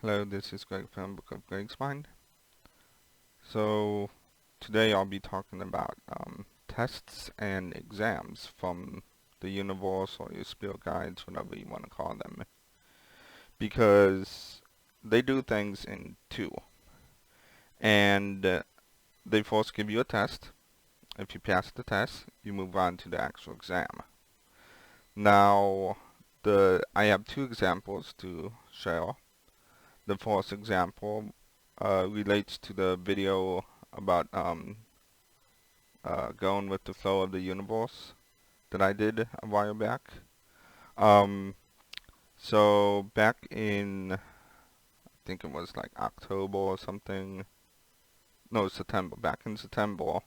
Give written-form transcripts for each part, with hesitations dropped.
Hello, this is Greg from Book of Greg's Mind. So today I'll be talking about tests and exams from the universe or your spirit guides, whatever you want to call them, because they do things in two, and they first give you a test. If you pass the test, you move on to the actual exam. Now, I have two examples to share. The first example relates to the video about going with the flow of the universe that I did a while back. Um, so back in, I think it was like October or something. No, September. Back in September,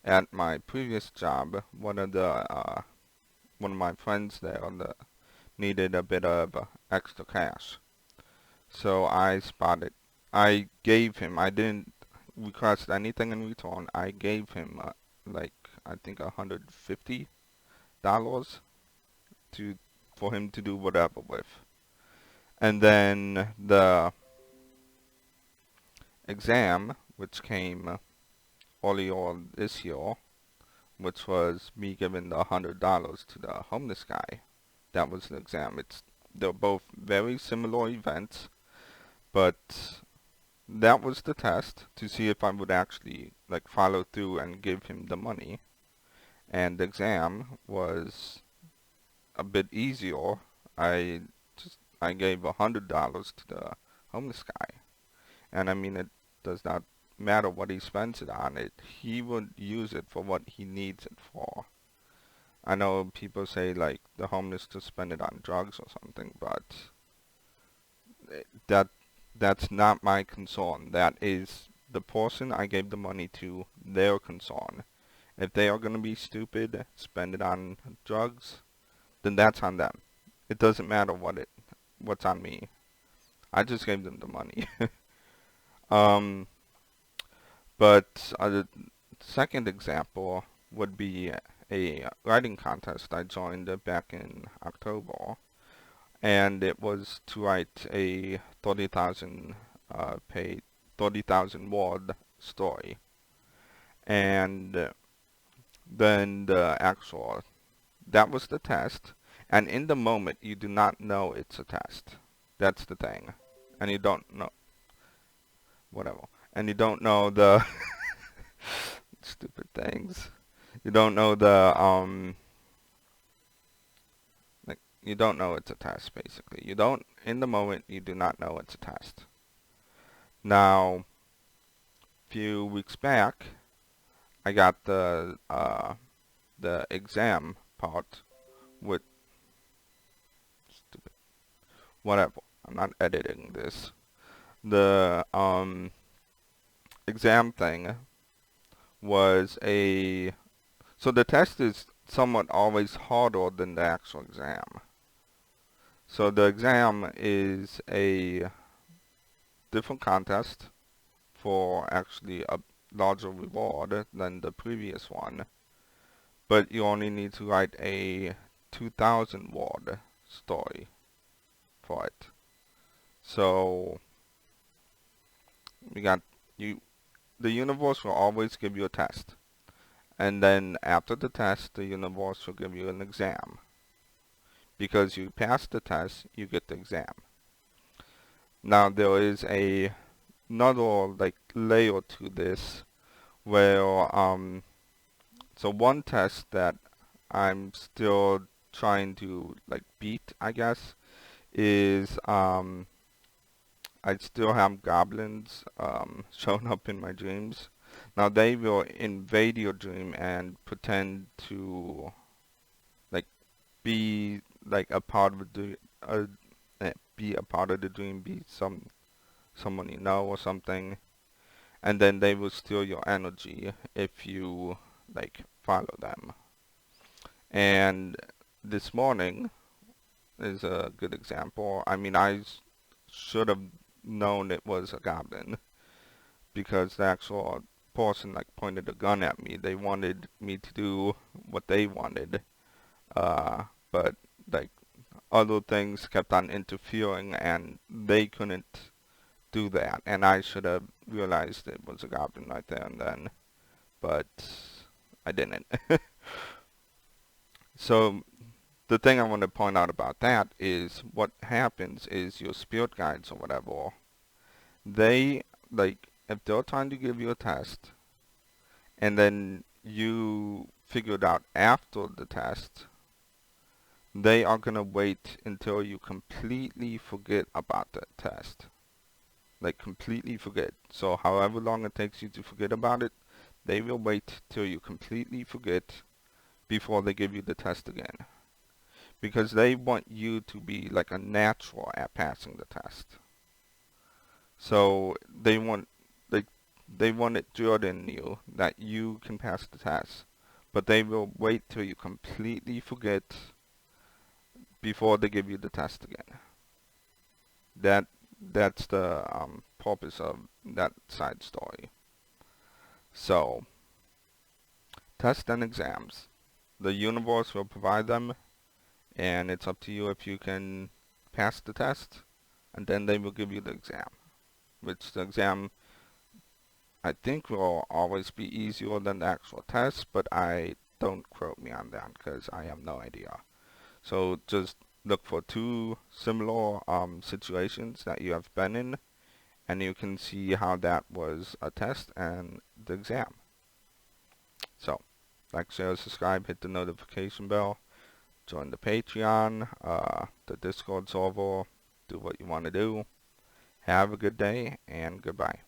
at my previous job, one of my friends there needed a bit of extra cash. So I gave him. I didn't request anything in return. I gave him like I think $150 to for him to do whatever with. And then the exam, which came earlier this year, which was me giving the $100 to the homeless guy, that was the exam. They're both very similar events, but that was the test to see if I would actually like follow through and give him the money. And the exam was a bit easier. I I gave $100 to the homeless guy, and I mean it does not matter what he spends it on. He would use it for what he needs it for. I know people say like the homeless to spend it on drugs or something, but that that's not my concern. That is the person I gave the money to, their concern. If they are gonna be stupid, spend it on drugs, then that's on them. It doesn't matter what's on me. I just gave them the money. um, but the second example would be a writing contest I joined back in October, and it was to write a 30,000 word story. And then that was the test. And in the moment, you do not know it's a test. That's the thing. And you don't know, whatever. And you don't know the stupid things. You don't know like, you don't know it's a test, basically. In the moment, you do not know it's a test. Now, a few weeks back, I got the exam part with, stupid, whatever. I'm not editing this. The exam thing was so the test is somewhat always harder than the actual exam. So the exam is a different contest for actually a larger reward than the previous one, but you only need to write a 2,000 word story for it. So we got you. The universe will always give you a test, and then after the test, the universe will give you an exam. Because you pass the test, you get the exam. Now there is another like layer to this where so one test that I'm still trying to like beat, I guess, is I still have goblins showing up in my dreams. Now they will invade your dream and pretend to like be like a part of be a part of the dream, be someone you know or something, and then they will steal your energy if you like follow them. And this morning is a good example. I mean, should have known it was a goblin because the actual person like pointed a gun at me. They wanted me to do what they wanted, but like other things kept on interfering and they couldn't do that. And I should have realized it was a goblin right there and then, but I didn't. So the thing I want to point out about that is what happens is your spirit guides or whatever, they, like, if they're trying to give you a test and then you figure it out after the test, they are going to wait until you completely forget about that test. Like, completely forget. So however long it takes you to forget about it, they will wait till you completely forget before they give you the test again. Because they want you to be like a natural at passing the test. So they want it drilled in you that you can pass the test. But they will wait till you completely forget before they give you the test again. That's the purpose of that side story. So, tests and exams. The universe will provide them, and it's up to you if you can pass the test, and then they will give you the exam. Which the exam, I think, will always be easier than the actual test, but I don't quote me on that because I have no idea. So just look for two similar situations that you have been in, and you can see how that was a test and the exam. So, like, share, subscribe, hit the notification bell, join the Patreon, the Discord server, do what you want to do. Have a good day, and goodbye.